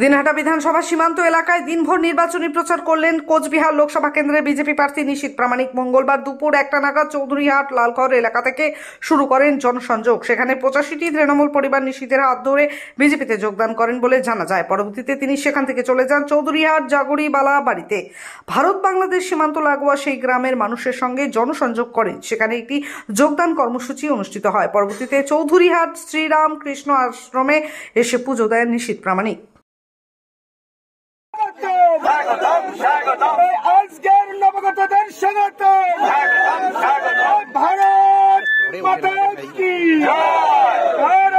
দিনহাটা বিধানসভা সীমান্ত এলাকায় দিনভর নির্বাচনী প্রচার করলেন কোচবিহার লোকসভা কেন্দ্রের বিজেপি প্রার্থী নিশীথ প্রামাণিক। মঙ্গলবার দুপুর 1টা নাগাদ চৌধুরীহাট লালঘর এলাকা থেকে শুরু করেন জনসংযোগ। সেখানে 85টি তৃণমূল পরিবার নিশীথের হাত ধরে বিজেপিতে যোগদান করেন বলে জানা যায়। পরবর্তীতে তিনি সেখান থেকে চলে যান চৌধুরীহাট জাগরিবালা বাড়িতে। ভারত বাংলাদেশ সীমান্ত লাগোয়া সেই গ্রামের মানুষের সঙ্গে জনসংযোগ করেন। সেখানে একটি যোগদান কর্মসূচি অনুষ্ঠিত হয়। পরবর্তীতে চৌধুরীহাট শ্রীরামকৃষ্ণ আশ্রমে এসে পুজো দেন নিশীথ প্রামাণিক। আজকের নবগতদের স্বাগত। ভারত মাতা কি ভারত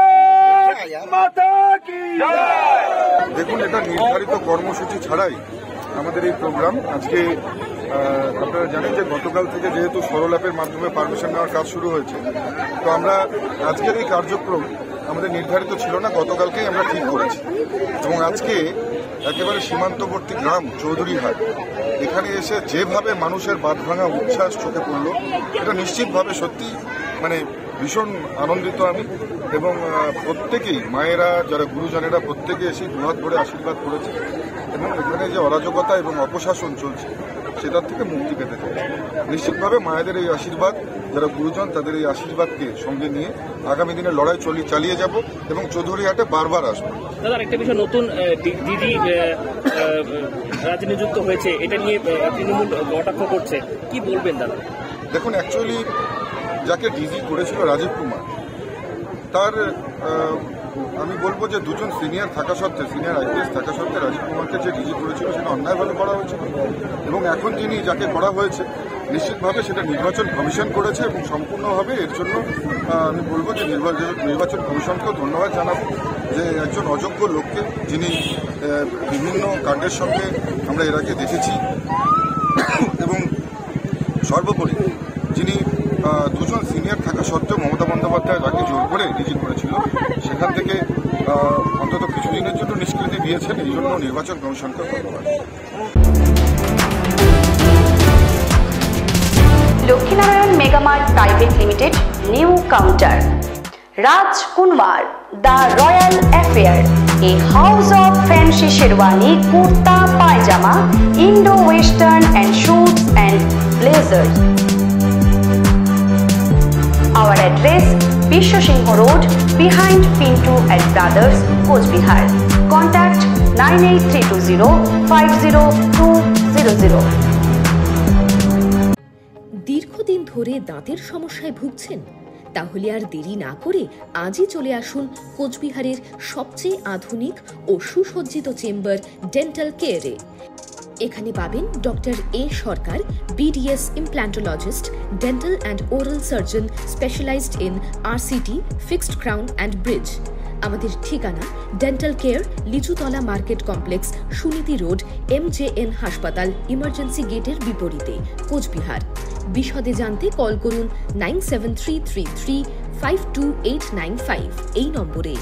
মাতা কি। দেখুন, এটা নির্ধারিত কর্মসূচি ছাড়াই আমাদের এই প্রোগ্রাম। আজকে আপনারা জানেন যে গতকাল থেকে যেহেতু সরল অ্যাপের মাধ্যমে পারমিশন নেওয়ার কাজ শুরু হয়েছে, তো আমরা আজকের এই কার্যক্রম আমাদের নির্ধারিত ছিল না, গতকালকেই আমরা ঠিক করেছি। এবং আজকে একেবারে সীমান্তবর্তী গ্রাম চৌধুরীহাট, এখানে এসে যেভাবে মানুষের বাঁধ ভাঙা উচ্ছ্বাস চোখে পড়ল, এটা নিশ্চিতভাবে সত্যি ভীষণ আনন্দিত আমি। এবং প্রত্যেকেই মায়েরা, যারা গুরুজনেরা, প্রত্যেকে এসে দুহাত ভরে আশীর্বাদ করেছে এবং এখানে যে অরাজকতা এবং অপশাসন চলছে সেটার থেকে মুক্তি পেতে চাই। নিশ্চিতভাবে মায়েদের এই আশীর্বাদ, যারা গুরুজন, তাদের এই আশীর্বাদকে সঙ্গে নিয়ে আগামী দিনে লড়াই চালিয়ে যাব এবং চৌধুরীহাটে বারবার আসবো। দাদা, একটা বিষয়, নতুন দিদি রাজনীতিযুক্ত হয়েছে, এটা নিয়ে তৃণমূল কটাক্ষ করছে, কি বলবেন দাদা? দেখুন, অ্যাকচুয়ালি যাকে ডিজি করেছিল রাজীব কুমার, তার আমি বলবো যে দুজন সিনিয়র থাকা সত্ত্বে, সিনিয়র আইপিএস থাকা সত্ত্বে রাজীব কুমারকে যে ডিজি করেছিল সেটা অন্যায়ভাবে করা হয়েছিল। এবং এখন যিনি যাকে করা হয়েছে, নিশ্চিতভাবে সেটা নির্বাচন কমিশন করেছে এবং সম্পূর্ণভাবে এর জন্য আমি বলবো যে নির্বাচন কমিশনকেও ধন্যবাদ জানাবো যে একজন অযোগ্য লোককে, যিনি বিভিন্ন কাণ্ডের সঙ্গে আমরা এর আগে দেখেছি, এবং সর্বোপরি যিনি দুজন সিনিয়র থাকা সত্ত্বেও মমতা বন্দ্যোপাধ্যায় যাকে জোর করে ডিজি করেছিল, সেখান থেকে অন্তত কিছুদিনের জন্য নিষ্কৃতি দিয়েছেন। এই জন্য নির্বাচন কমিশনকে ধন্যবাদ। Lakshminarayan Megamart private limited, new counter, Rajkumar, the royal affair, a house of fancy sherwani, kurta, pajama, Indo-Western and suits and blazers. Our address, Bisho Singh Road, behind Pinto and Brothers, Kochbihar. Contact 98320 50200. দীর্ঘদিন ধরে দাঁতের সমস্যায় ভুগছেন? তাহলে আর দেরি না করে আজই চলে আসুন কোচবিহারের সবচেয়ে আধুনিক ও সুসজ্জিত চেম্বার ডেন্টাল কেয়ারে। এখানে পাবেন doctor A Sarkar, BDS implantologist, dental and oral surgeon specialized in RCT, fixed crown and bridge. আমাদের ঠিকানা dental care, Lichutala market complex, Suniti road, MJN হাসপাতাল, ইমার্জেন্সি গেটের বিপরীতে, কোচবিহার। বিশদে জানতে কল করুন 97333 52895 এই নম্বরে।